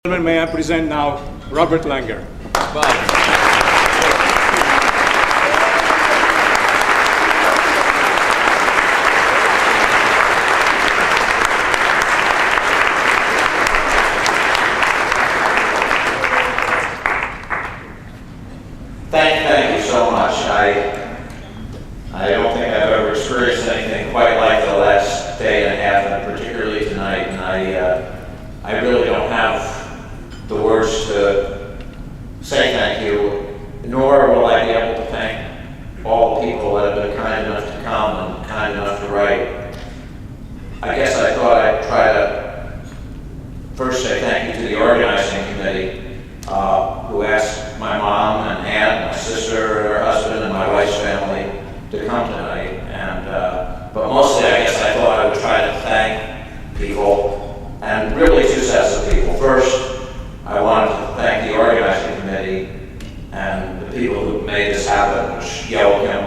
May I present now Robert Langer. Thank you so much. I don't think I've ever experienced anything quite like the last day and a half, and particularly tonight. And I really don't have the words to say thank you, nor will I be able to thank all the people that have been kind enough to come and kind enough to write. I guess I thought I'd try to first say thank you to the organizing committee, who asked my mom and aunt, my sister, and her husband, and my wife's family to come tonight. But mostly, I guess I thought I would try to thank people, and really two sets of people. First, I wanted to thank the organizing committee and the people who made this happen, which Joachim,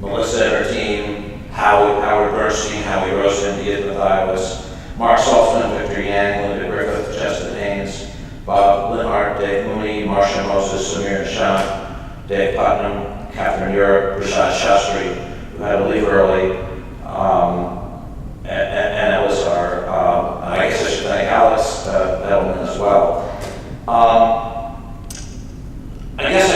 Melissa and her team, Howard Bernstein, Howie Rosen, Edith Mathias, Mark Saltzman, Victor Yang, Linda Griffith, Justin Haynes, Bob Linhart, Dave Mooney, Marcia Moses, Samir Nishan, Dave Putnam, Catherine Europe, Rashad Shastri, who had to leave early, and Elazar. I guess I should thank Alex Edelman as well. I guess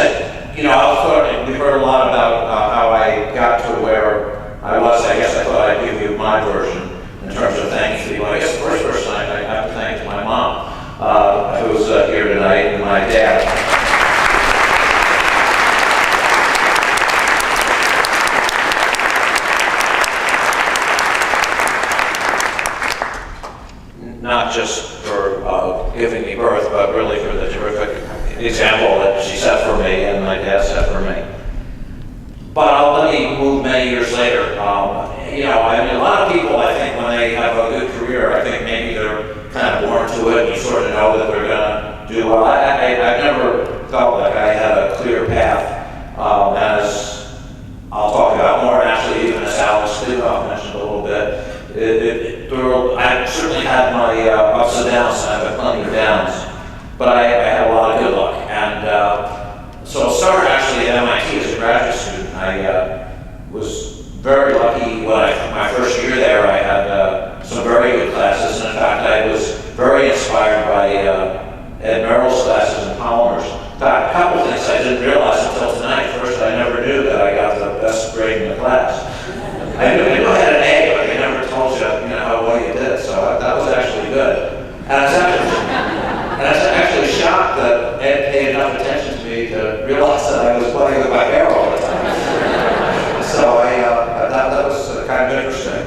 we've heard a lot about how I got to where I was. I guess I thought I'd give you my version in terms of thanking people. I guess the first person I have to thank is my mom, who's here tonight, and my dad. Not just for giving me birth, but really for the terrific example that she set for me and my dad set for me. But let me move many years later. A lot of people, I think, when they have a good career, I think maybe they're kind of born to it and you sort of know that they're going to do well. I've never felt like I had a clear path, as I'll talk about more, and actually even as Alex Studoff mentioned a little bit. I certainly had my ups and downs, and I've had plenty of downs, but I had a lot of good luck. And so I started actually at MIT as a graduate student. I was very lucky my first year there. I had some very good classes, and in fact I was very inspired by Ed Merrill's classes in polymers. In fact, a couple things I didn't realize until tonight. First, I never knew that I got the best grade in the class. I knew I had an A, but they never told you, how well you did. So that was actually good. And I was actually shocked that Ed paid enough attention to me to realize that I was playing with my hair all the time. So that was kind of interesting.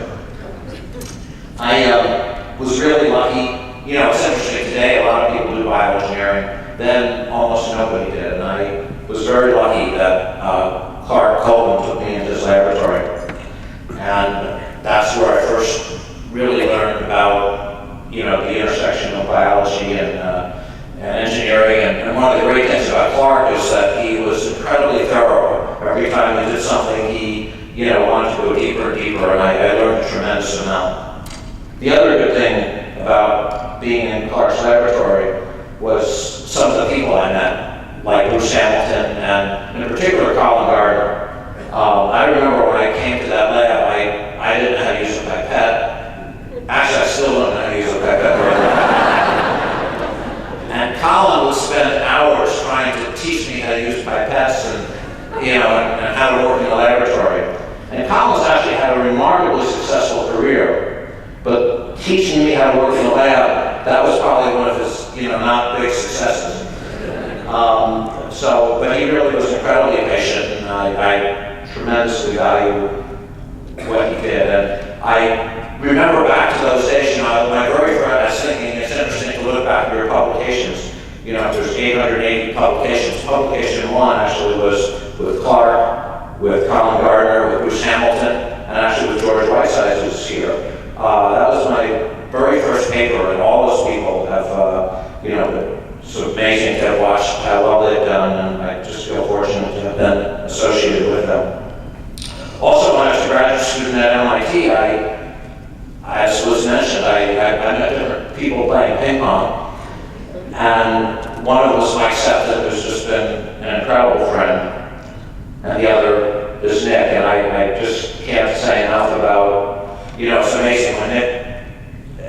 I was really lucky. It's interesting today. A lot of people do bioengineering. Then almost nobody did, and I was very lucky that Clark Coleman took me into his laboratory. And that's where I first really learned about, the intersection of biology and engineering. And one of the great things about Clark is that he was incredibly thorough. Every time he did something, he, wanted to go deeper and deeper, and I learned a tremendous amount. The other good thing about being in Clark's laboratory was some of the people I met, like Bruce Hamilton, and in particular, Colin Gardner. I remember when I came to that lab, I didn't know how to use a pipette. Actually, I still don't know how to use a pipette. And Colin would spend hours trying to teach me how to use pipettes and how to work in the laboratory. And Colin's actually had a remarkably successful career, but teaching me how to work in the lab, that was probably one of his, not big successes. But he really was incredibly patient, and I tremendously value what he did. And I remember back to those days, my very first, I was thinking it's interesting to look back at your publications. There's 880 publications. Publication one actually was with Clark, with Colin Gardner, with Bruce Hamilton, and actually with George Whitesides, who's here. That was my very first paper, and all those people have, it's amazing to have watched how well they've done, and I just feel fortunate to have been associated with them. Also, when I was a graduate student at MIT, as was mentioned, I met different people playing ping pong. And one of them was Mike Septon, who's just been an incredible friend, and the other is Nick, and I just can't say enough about, it's amazing when Nick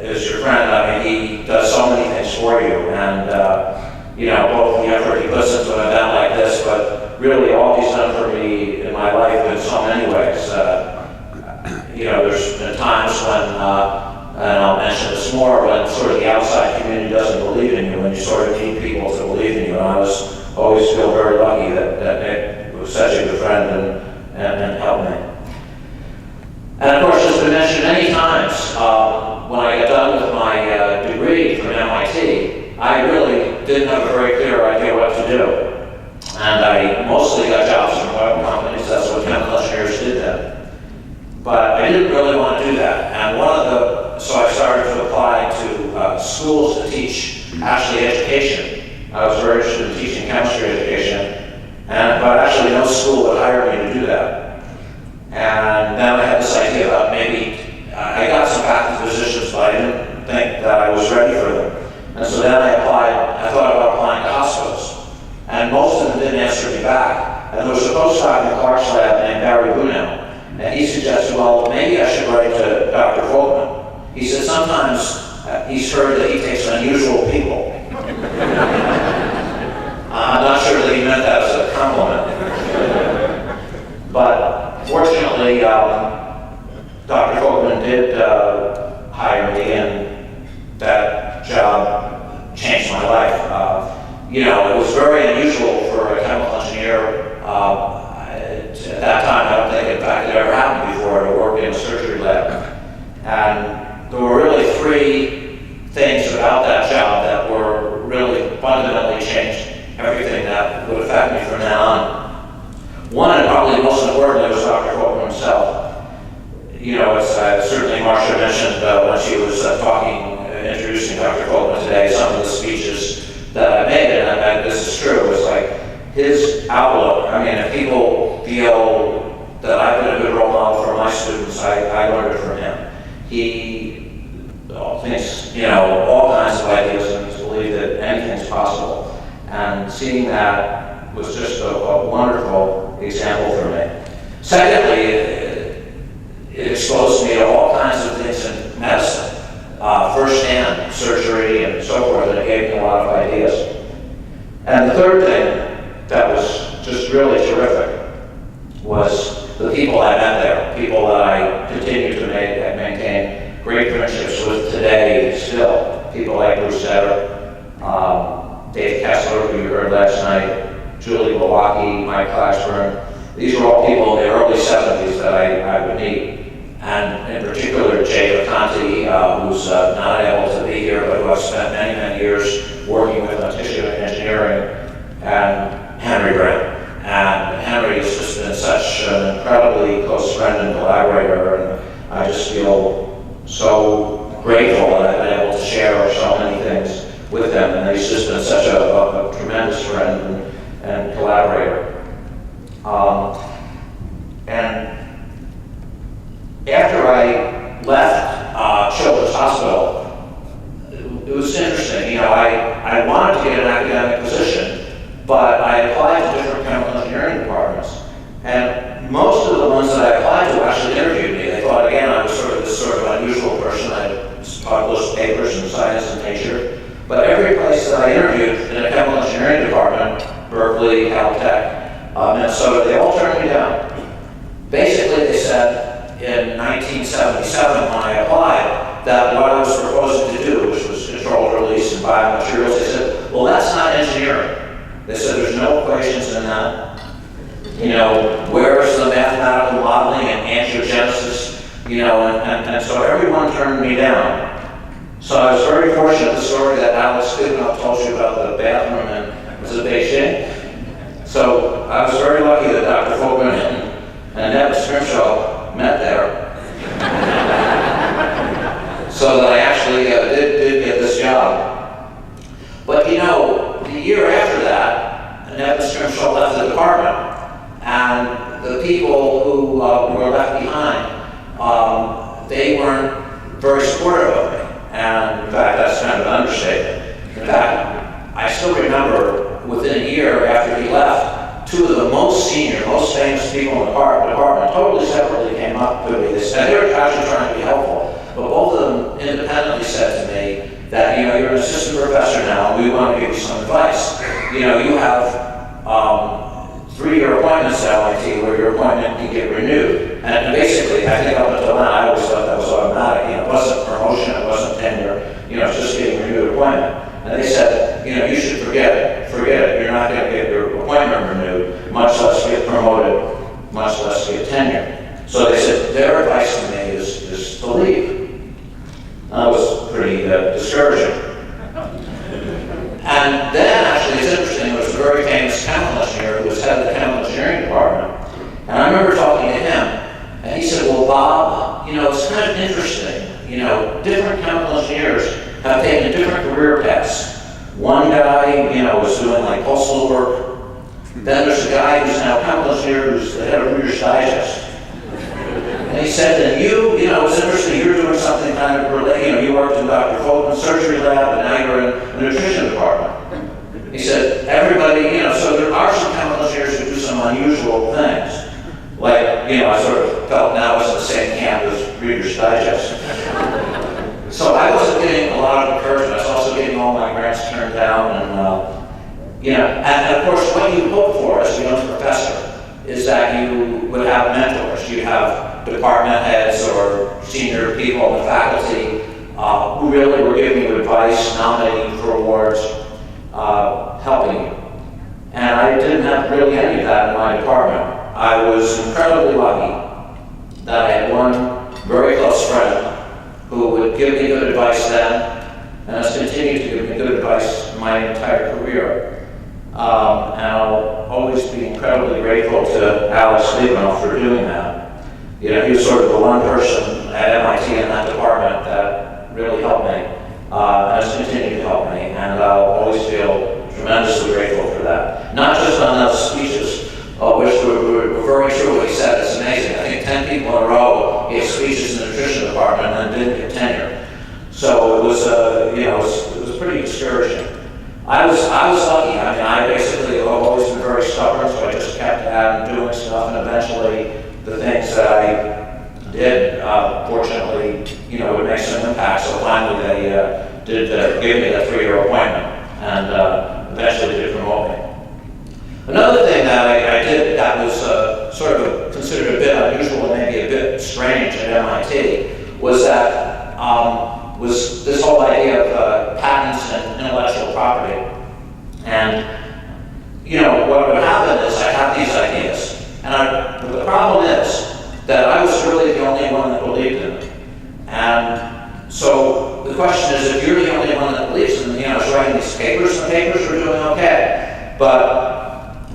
is your friend. I mean, he does so many things for you, and both the effort he puts into an event like this, but really all he's done for me in my life in so many ways. There's been times when, and I'll mention this more, when sort of the outside community doesn't believe in you, and you sort of need people to believe in you. And I always feel very lucky that Nick was such a good friend and helped me. And of course, it's been mentioned many times, when I got done with my degree from MIT, I really didn't have a very clear idea what to do. And I mostly got jobs from oil companies. That's what chemical engineers did then. But I didn't really want to do that. And so I started to apply to schools to teach actually education. I was very interested in teaching chemistry education, but actually no school would hire me to do that. And then I had this idea about maybe, I got some faculty positions, but I didn't think that I was ready for them. And so then I thought about applying to hospitals. And most of them didn't answer me back. And there was a postdoc in Clark's lab named Barry Bunell. And he suggested, well, maybe I should write to Dr. Folkman. He said sometimes he's heard that he takes unusual people. I'm not sure that he meant that as a compliment. But fortunately, Dr. Folkman did hire me, and that job changed my life. It was very unusual for a chemical engineer. At that time, I don't think, in fact, it ever happened before, to work in a surgery lab. And there were really three things about that job that were really fundamentally changed everything that would affect me from now on. One, and probably most importantly, was Dr. Folkman himself. As certainly Marcia mentioned when she was introducing Dr. Folkman today, some of the speeches that I made, and this is true, was like his outlook. I mean, if people feel that I've been a good role model for my students, I learned it from him. He thinks, all kinds of ideas, and he's believed that anything's possible. And seeing that was just a wonderful example for me. Secondly, it exposed me to all kinds of things in medicine, firsthand, surgery and so forth, and it gave me a lot of ideas. And the third thing that was just really terrific was the people I met there, people that I continue to maintain great friendships with today still. People like Bruce Setter, Dave Kessler, who you heard last night, Julie Milwaukee, Mike Claxburn. These were all people in the early 70s that I would meet. And in particular, Jay Vacanti, who's not able to be here, but who I've spent many, many years working with on tissue engineering, and Henry Brent. And Henry has just been such an incredibly close friend and collaborator, and I just feel so grateful that I've been able to share so many things with him, and he's just been such a tremendous friend and collaborator. And after I left Children's Hospital, it was interesting. I wanted to get an academic position, but I applied to different chemical engineering departments. And most of the ones that I applied to actually interviewed me. They thought, again, I was this sort of unusual person. I published papers in Science and Nature. But every place that I interviewed in a chemical engineering department, Berkeley, Caltech, Minnesota, they all turned me down. Basically, they said, in 1977, when I applied, that what I was proposing to do, which was controlled release and biomaterials, they said, well, that's not engineering. They said, there's no equations in that. Where's the mathematical modeling and angiogenesis? And so everyone turned me down. So I was very fortunate, the story that Alex Goodenough told you about the bathroom in, was it Beijing? So I was very lucky that Dr. Folkman and Neb Scrimshaw met there. So that I actually did get this job. But the year after that, Neb Scrimshaw left the department, and the people who were left behind, they weren't very supportive of me. And in fact, that's kind of an understatement. In fact, still remember within a year after he left, two of the most senior, most famous people in the department totally separately came up to me. They said, they were actually trying to be helpful, but both of them independently said to me that, you're an assistant professor now, and we want to give you some advice. You have 3-year appointments at MIT where your appointment can get renewed. And basically, I think up until then, I always thought that was automatic. It wasn't promotion, it wasn't tenure, it's just getting a renewed appointment. And they said, you should forget it. You're not going to get your appointment renewed, much less get promoted, much less get tenure. So they said their advice to me is to leave. That was pretty discouraging. And then, actually, it's interesting, there was a very famous chemical engineer who was head of the chemical engineering department. And I remember talking to him, and he said, well, Bob, it's kind of interesting. Different chemical engineers have taken different career paths. One guy, was doing like postal work. Then there's a guy who's now a chemical engineer who's the head of Reader's Digest. And he said, and it's interesting, you're doing something kind of related. You worked in Dr. Fulton's surgery lab, and now you're in the nutrition department. He said, everybody, so there are some chemical engineers who do some unusual things. Like, I sort of felt now I was in the same camp as Reader's Digest. So I wasn't getting a lot of encouragement. I was also getting all my grants turned down, and of course, what you hope for as a young professor is that you would have mentors. You'd have department heads or senior people in the faculty who really were giving you advice, nominating you for awards, helping you. And I didn't have really any of that in my department. I was incredibly lucky that I had one very close friend who would give me good advice then, and has continued to give me good advice my entire career. And I'll always be incredibly grateful to Alex Liebman for doing that. He was sort of the one person at MIT in that department that really helped me, and has continued to help me, and I'll always feel tremendously grateful for that. Not just on those speeches, which were very true what he said. It's amazing. I think 10 people in a row gave speeches in the nutrition department and didn't get tenure. So it was, it was pretty discouraging. I was lucky. I basically have always been very stubborn, so I just kept at and doing stuff, and eventually the things that I did, fortunately, would make some impact. So finally they did give me that 3-year appointment, and eventually did promote me. Another thing that I did that was sort of considered a bit unusual and maybe a bit strange at MIT was that was this whole idea of patents and intellectual property. And what would happen is I have these ideas, and the problem is that I was really the only one that believed in them. And so the question is, if you're the only one that believes in them, I was writing these papers, and the papers were doing okay, but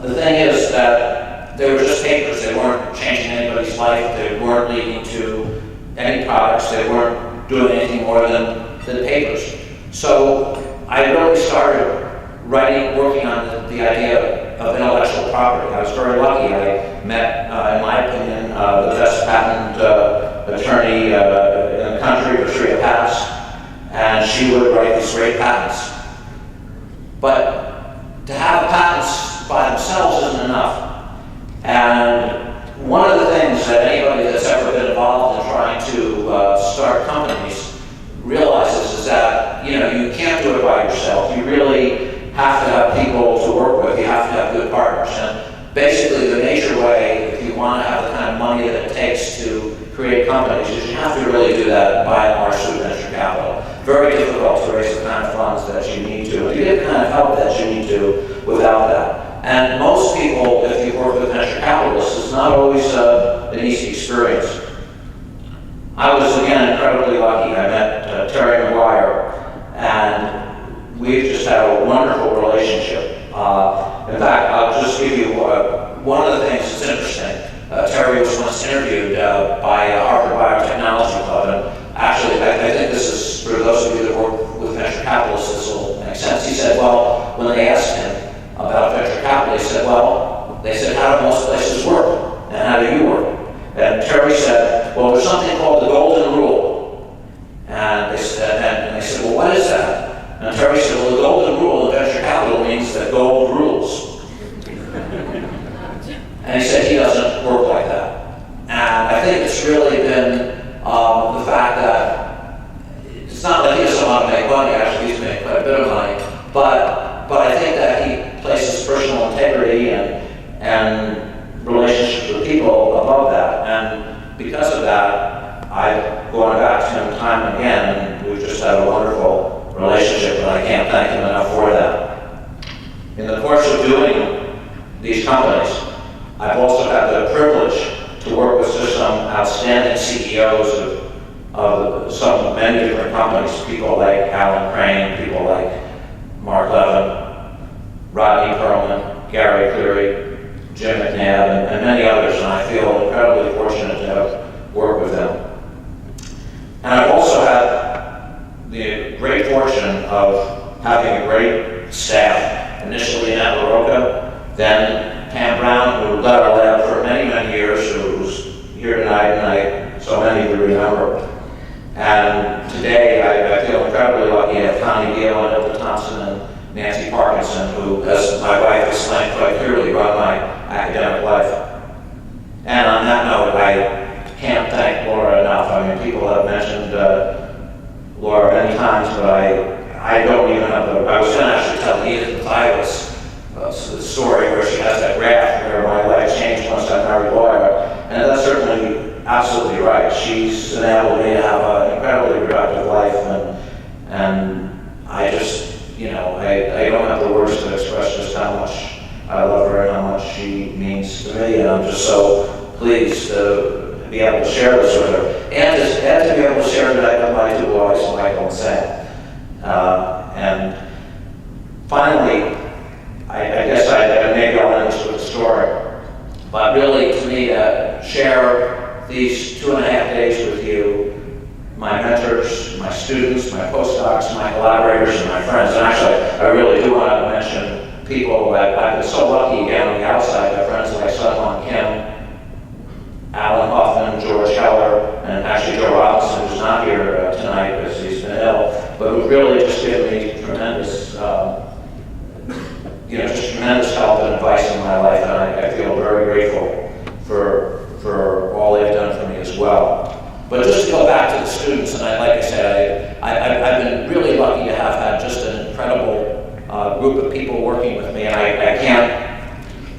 the thing is that they were just papers. They weren't changing anybody's life. They weren't leading to any products. They weren't doing anything more than papers. So I really started working on the idea of intellectual property. I was very lucky. I met, in my opinion, the best patent attorney in the country, Patricia Pass, and she would write these great patents. But to have patents by themselves isn't enough. And one of the things that anybody that's ever been involved in trying to start companies realizes is that you can't do it by yourself. You really have to have people to work with. You have to have good partners. And basically the major way, if you want to have the kind of money that it takes to create companies, is you have to really do that by and large through venture capital. Very difficult to raise the kind of funds that you need to. And you get the kind of help that you need to without that. And most people, if you work with venture capitalists, it's not always an easy experience. I was, again, incredibly lucky. I met Terry McGuire, and we've just had a wonderful relationship. In fact, I'll just give you one of the things that's interesting. Terry was once interviewed by Harvard Biotechnology Club, and actually, I think this is, for those of you that work with venture capitalists, this will make sense. He said, well, when they asked him about venture capital, he said, well, they said, how do most places work? And how do you work? And Terry said, well, there's something called the golden rule. And they said, well, what is that? And Terry said, well, the golden rule in venture capital But I think that he places personal integrity and relationships with people above that. And because of that, I've gone back to him time and again, and we've just had a wonderful relationship, and I can't thank him enough for that. In the course of doing these companies, I've also had the privilege to work with just some outstanding CEOs of many different companies, people like Alan Crane, people like Mark Levin, Rodney Perlman, Gary Cleary, Jim McNabb, and many others, and I feel incredibly fortunate to have worked with them. And I've also had the great fortune of having a great staff, initially Annette LaRocca, then Pam Brown, who led our lab for many, many years, who's here tonight, and so many of you remember. And today, I feel incredibly lucky to have Connie Deal and Hilda Thompson and Nancy Parkinson, who, as my wife explained quite clearly, run my academic life. And on that note, I can't thank Laura enough. I mean, people have mentioned Laura many times, but I don't even have I was going to actually tell Edith Mathias the story where she has that graph where my life changed once I married Laura. And that's certainly absolutely right. She's enabled me to have an incredibly productive life, and I just, I don't have the words to express just how much I love her and how much she means to me, and I'm just so pleased to be able to share this with her, and to be able to share tonight with my two boys, Michael and Sam. And finally, I guess maybe I'll end this with a story, but really to me to share these 2.5 days with you, my mentors, my students, my postdocs, my collaborators, and my friends. And actually, I really do want to mention people that I've been so lucky again on the outside, my friends like Sun-Hwan Kim, Alan Hoffman, George Heller, and actually Joe Robinson, who's not here tonight because he's been ill, but who've really just given me tremendous, just tremendous help and advice in my life, and I feel very grateful for all they've done for me as well. But just to go back to the students, and like I said, I've been really lucky to have had just an incredible group of people working with me, and I can't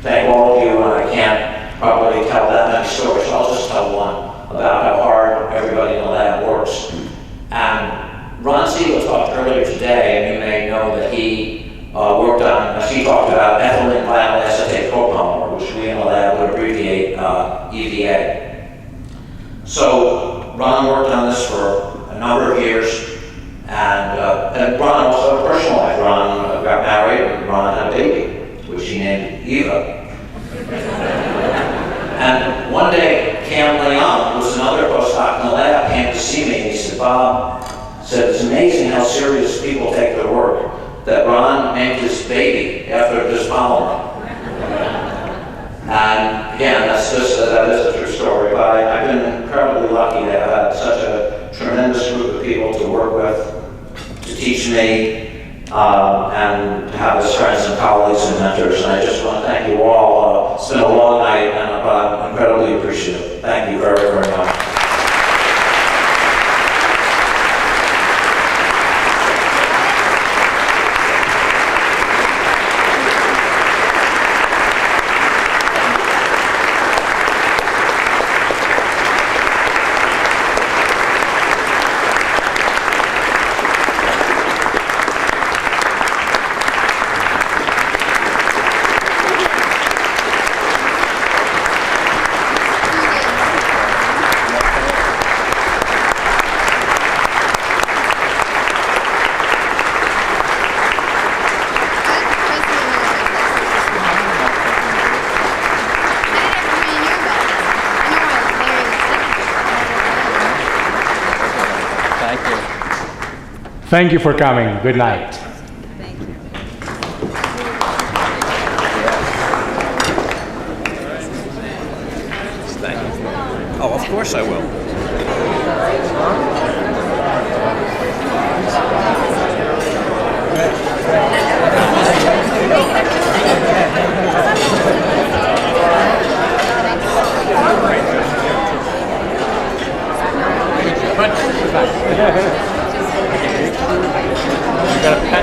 thank all of you, and I can't probably tell that many stories, so I'll just tell one about how hard everybody in the lab works. And Ron Siegel talked earlier today, and you may know that he worked on, as he talked about, ethylene vinyl acetate copolymer, which we in the lab would abbreviate EVA. So Ron worked on this for a number of years, and Ron also had a personal life. Ron got married, and Ron had a baby, which he named Eva. And one day, Cam Leon, who was another postdoc in the lab, came to see me, and he said, Bob, it's amazing how serious people take their work, that Ron named his baby after this polymer. And again, that is a true story, but I've been incredibly lucky to have had such a tremendous group of people to work with, to teach me, and to have as friends and colleagues and mentors. And I just want to thank you all. It's been a long night, but I'm incredibly appreciative. Thank you very, very much. Thank you for coming. Good night. Thank you. Oh, of course I will. You got a pen?